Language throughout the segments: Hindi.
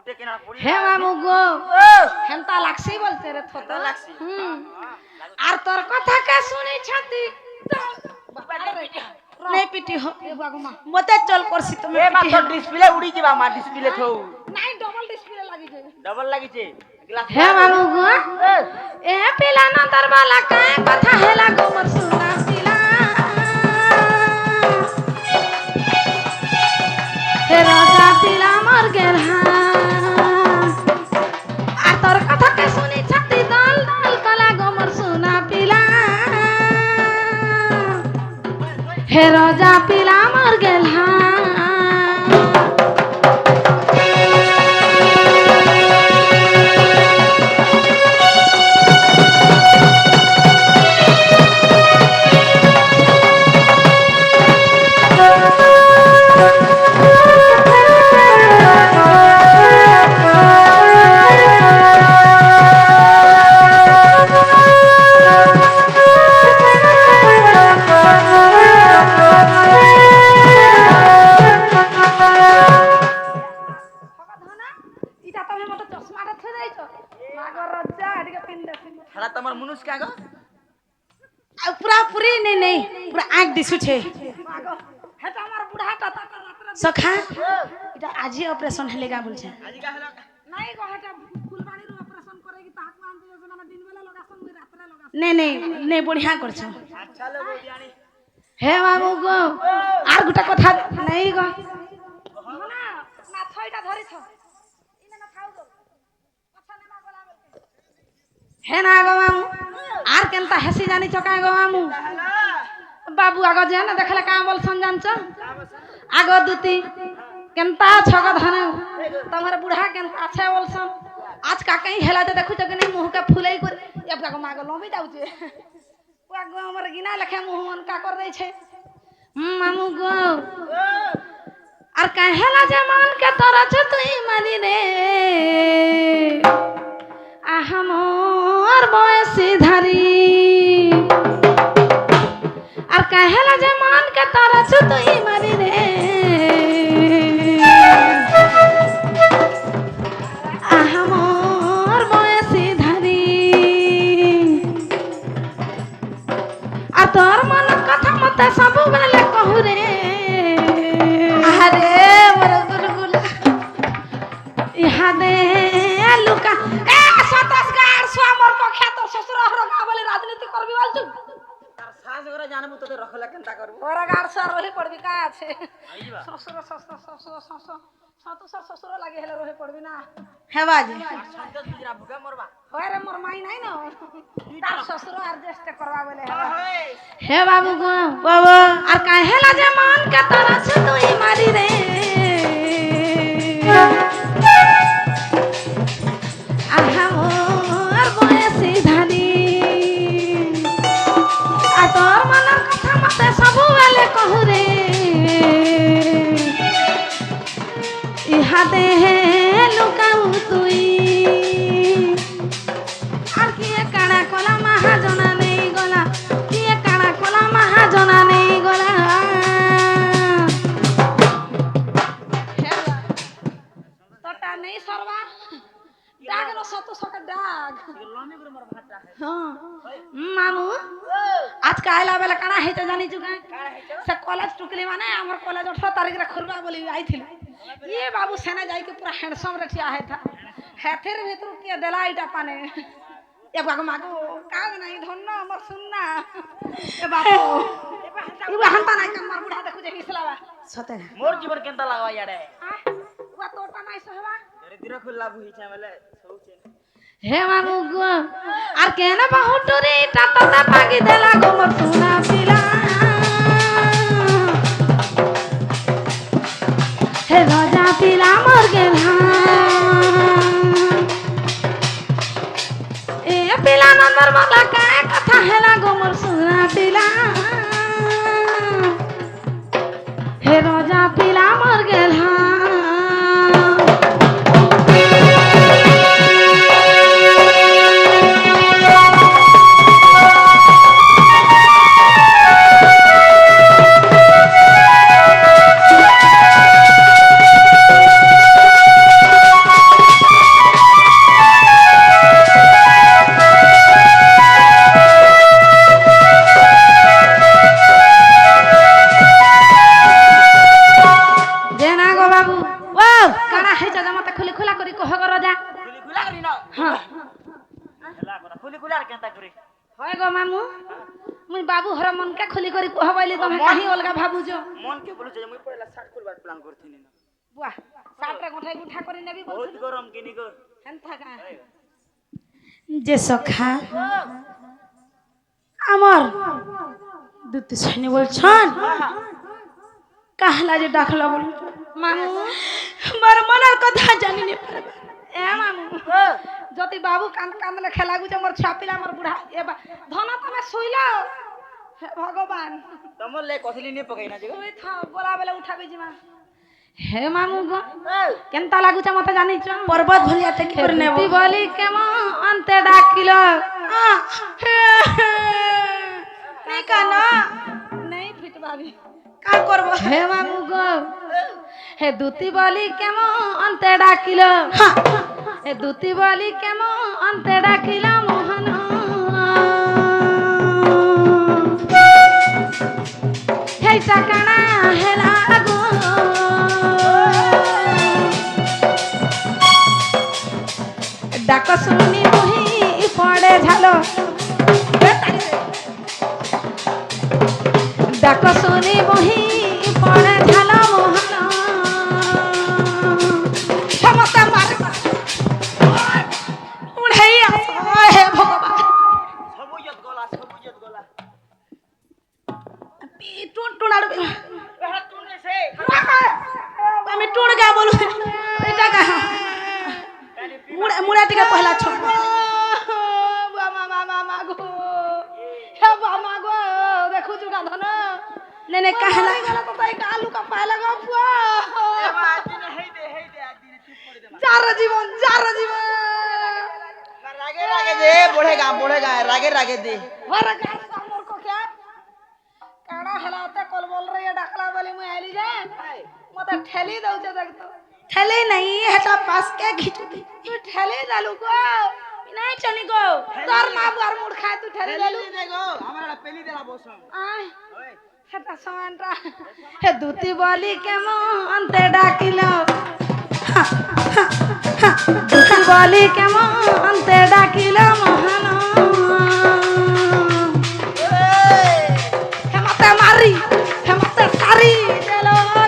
हे मामू गो हेमता लागसी बोलते रे थोतो लागसी আর তোর কথা কে শুনি ছাতি নাই পিটি हो ए बागमा मते चल करसी তুমি ए मातो डिस्प्ले उड़ी जीवा मा डिस्प्ले थौ নাই डबल डिस्प्ले लागि जे डबल लागि छे हे मामू गो ए पिला न दरबाला के কথা हेला गो मर सुना पिला हे राजा पिला मर गेल हा आ तोर কথা के सुनी छाती दल दल कला गो मर सुना पिला हे राजा पिला मर गेल हा हला तमर मनुष्य का गो पूरा पूरी नहीं पूरा आंख दिसु छे हेटा हमर बुढ़ाटा सखा इटा आजी ऑपरेशन हेलेगा बोल छे आजी का हला नहीं गो हेटा फुलबाड़ी रो ऑपरेशन करेगी ताक मान दियो से ना दिन बेला लगासन में रात रे लगासन नहीं बढ़िया कर छ अच्छा लो बोलियानी हे बाबू गो आर गुटा कथा नहीं गो ना ना छयटा धरि छ इने ना खाउ गो कथा नेमा गोला बोलके हे ना गो मामू आर केनता हसी जानी चका गो मामू बाबू आगो जे ना देखले का बोल सन जान छ आगो दुती केनता छग धन तमरे बुढ़ा केनता छे बोल सन आज का कहीं हेला ते देखु छ कि नहीं मुंह के फुलई कर ए का मागो लोमी जाउ छे गो हमर गिना लखे मुहन का कर दै छे मामू गो आर कहेला जमान के तोरा छ तुई मानी रे आ हमर बयसी धरी आर कहेला जमान के तोरा छ तुई मानी रे आ हमर बयसी धरी आ तोर मन कथा मते सब बेले कहू रे अरे मोर गुलगुला इहा दे लुका ए सतसगार स्वामर को ख्यात ससुर हर गावले राजनीति करबी वालछु तार सास गोरा जानबु तो रखला केनता करबु ओरा गाड़ सर रही पड़बी का छे ससुर ससुर लागे हेले रही पड़बी ना हे बाजी संतोष गुजरा भुगा मरबा होय रे मोर माई नहीं न तार ससुर एडजस्ट करवा बोले हे बाबू गो बाबा आर काहेला जे मान के तरह से तू ही मारी रे आहा मोर बयसी धानी आ तोर मन कथा मते सब वाले कहू रे इहा दे लुकाऊ तुई আর কি কানা কলা মহাজনা নেই গলা কি কানা কলা মহাজনা নেই গলা তোটা নেই সরবা ডাগ নো সত সকা ডাগ लोमी गुर मर भाटा है हां मामू आज कायला बेला काना हेते जानी जुगा काड़ा है से कॉलेज टुकली माने हमर कॉलेज 18 तारीख रे खुरबा बोली आई थी ये बाबू सेना जाई के पूरा हैंडसम रठिया है था हेथेर भीतर के देलाईटा पाने ए बागो मागो काग नहीं धन्न हमर सुनना ए बाबू ई हंता नहीं कमर बुढ़ा देखु जे हिसलावा सते मोर जीवन केनता लागवा याडे वा तोटा नहीं सहवा धीरे धीरे खुल्ला बुही छे मेले सौचे हे मामू गो आर केना बहुटोरी टाटा पागी देला गो मोर सुना पिला हे राजा पिला मर गेल हा ए पिला नंबर वाला का कथा हेला गो मोर सुना पिला हे राजा पिला मर गेल हा যে না গো বাবু ও কানা হেইছে যে মতে খুলি খোলা করি কহ গো রাজা খুলি খুলা করি না হ্যাঁ হেলা কথা খুলি খুলা আর কেনতা করি হয় গো মামু মুই বাবু হর মনকে খুলি করি কহ বলি তুমি কাহি অলগা ভাবুছ মন কে বলছ যে মুই পড়লা শার্ট করবার প্ল্যান করছিনি না বাহ সাতটা গোঠাই গুঠা করে নেবি বহুত বলছিস গরম কিনি গো হেন থাকা যে সখা আমার দুটি শ্রেণী বলছন কাহলা যে ডাকলা বল মামু আমার মনের কথা জানি নে পারবা এ মামু যদি বাবু কান্দলে খেলা গুছে আমার ছাপিলা আমার বুড়া এবা ধন তুমি শুইলা হে ভগবান তমর লে কথলি নি পকাই না যে তুই থাও বলা বেলা উঠাবি জিমা হে মামু গো কেনতা লাগুছে মতে জানিছ পর্বত ভলিয়া থেকে করে নেব তুই বলি কেমন অন্তে ডাকিল নাই কানা নাই ফিটবাবি কা করব হে মামু গো হে দুতি বলি কেমন অন্তে ডাকিল হে দুতি বলি কেমন অন্তে ডাকিল মোহন হেইটা কানা হেলা গো ডাক শুনি বহি পড়ে ঝালো ডাক শুনি বহি পড়ে ঝালো মোহন সমস্ত মার উড়াই আস হে ভগবান সবুজত গলা টুন টুনাড় এহা তুনে সে আমি টুন গা বলু এটা কা মুড়া মুড়া টিকে পহলা ছ মামা মামা মাগো হে মামা গো দেখু চুকা ধন নে নে কাহলা গলা তো তাই কালু কা পালা গো পুয়া এবা আদিন হেই দে আদিন চুপ করে দে যার জীবন রাগে দে বড়েগা রাগে দে হরে গা সামর কো কে কাড়া হেলাতে কল বল রে ডাকলা বলি মুই আইলি যে মতে ঠেলি দউছে দেখতো ঠেলি নাই হেটা পাস के खींच दी तू ঠেলি দালু গো নাই চনি গো তোর মা বুয়ার মুড় খায় তু ঠেলি দালু দে গো আমারা পেলি দেলা বসম আয় ওই হেটা সমানটা হে দুতি বলি কেমন অন্তে ডাকিল দুতি বলি কেমন অন্তে ডাকিল মোহন হেমতে মারি হেমতে সারি দেল গো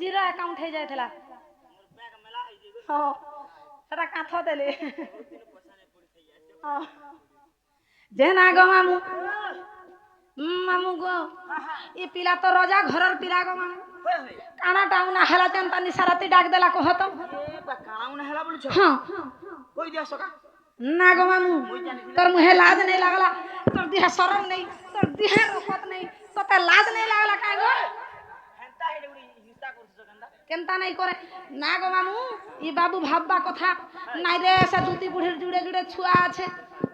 जीरो अकाउंट हो जायला हाँ सेटा काथ देले जे ना गो मामू मामू गो ये पिला तो रजा घरर पिला गो मामू काना टाउना हेला जनता निसाराती डाक देला कहत ए बा काउन हेला बोलछ हां कोई दिया सका ना गो मामू तोर मुहे लाज नहीं लागला तोर दिहा शरम नहीं तोर दिहा रफत नहीं तोते लाज नहीं लागला का गो हेंता हेडे उडी हिस्सा करछ गंदा केनता नहीं करे ना गो मामू ई बाबू भाबबा कथा नाइ रे से दुती बुढ़ीर जुड़े जुड़े छुआ আছে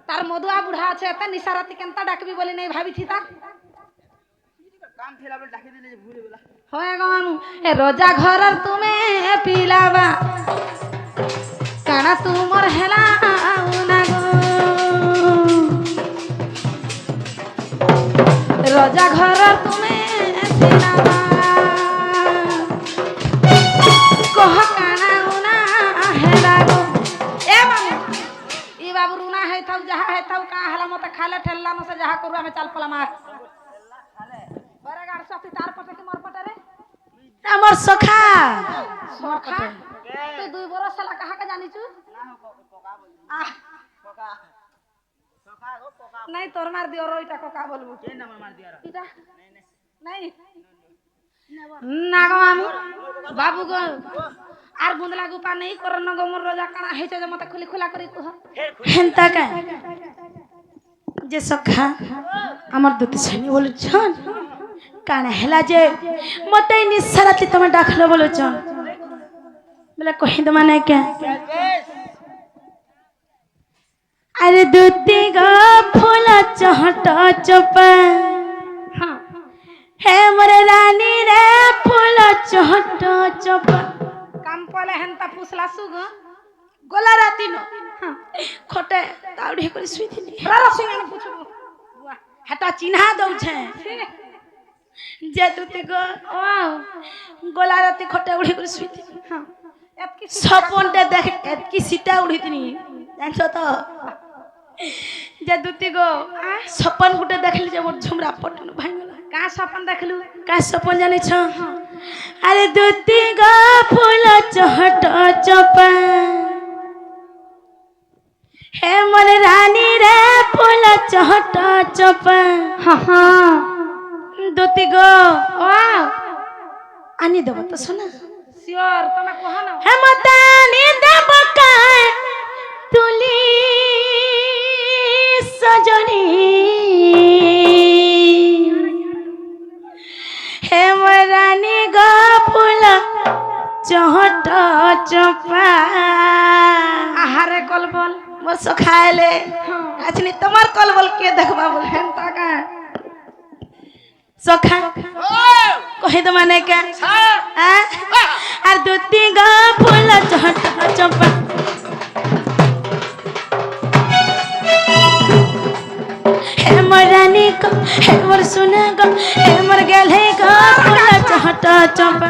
तार मधुआ बुढ़ा আছে এত নিসারাতি কেনতা ডাকবি বলি নাই ভাবি থিতা काम थेला बोल डाके दिले जे भूले बोला হয় গো মামু এ রোজা ঘরর তুমি পিলাবা কানা তুমর হেলা না গো রোজা ঘরর তুমি পিলাবা কহ কানা উনা হেলা গো এ মামু ই বাবু রুনা है थाउ जहा है थाउ का हला मत खाले ठेला न से जहा करू हमें चल पला मार बरे गाड़ सती तार पटे के मोर पटे रे हमर सखा सखा तू दुई बरस साला कहा का जानी छु ना हो कोका बोल आ कोका कोका गो कोका नहीं तोर मार दियो रोइटा कोका बोलबो के नंबर मार दिया रे इटा नहीं ना गो मामू बाबू गो आर गुंदला गुपा नहीं करन गो मोर रोजा काना है जे मते खुली खुला करी कह हेंता का जे सखा আমার দুটি ছানি বলে ছন କାଣା ହେଲା ଯେ ମତେ ନିଶା ରାତି ତମେ ଡାକଲ ବୋଲୁଛ ବୋଲେ କହିଦମା ନାଇଁ କେ अरे दूती गो फूल चहट चोपा हे मोरे रानी रे फूल चहट चोपा काम पले हेंता पुसला सुग गोला राती नो खोटे तावडी करी सुइथिनी हरा सिंगान पुछु हेटा चिन्हा दउ छे जे दूती गो गोला राती खोटे उडी करी सुइथिनी हां एतकी सपनटे देख एतकी सीटा उडीथिनी जानछो तो जे दूती गो सपन गुटे देखली जे मोर झुमरा पटन भाई गला का सपन देखलु का सपन जाने छ अरे दूती गो फूल चहट चोपा हे मोर रानी रे फूल चहट चोपा हां दूती गो वाओ आनी देबो तो सुना श्योर तमे कह ना हे मता नी देबो का तुली सजनी हे मरानी गो फूल चहट चोपा आहारे कलबल मोर सखाएले अछनी तमार कलबल के देखबा बोल हेंता का सखा कहि द माने के आर दूती गो फूल चहट चोपा हे मोरानी को हे मोर सुना गो हे मोर गेल हे गो फूल चहट चोपा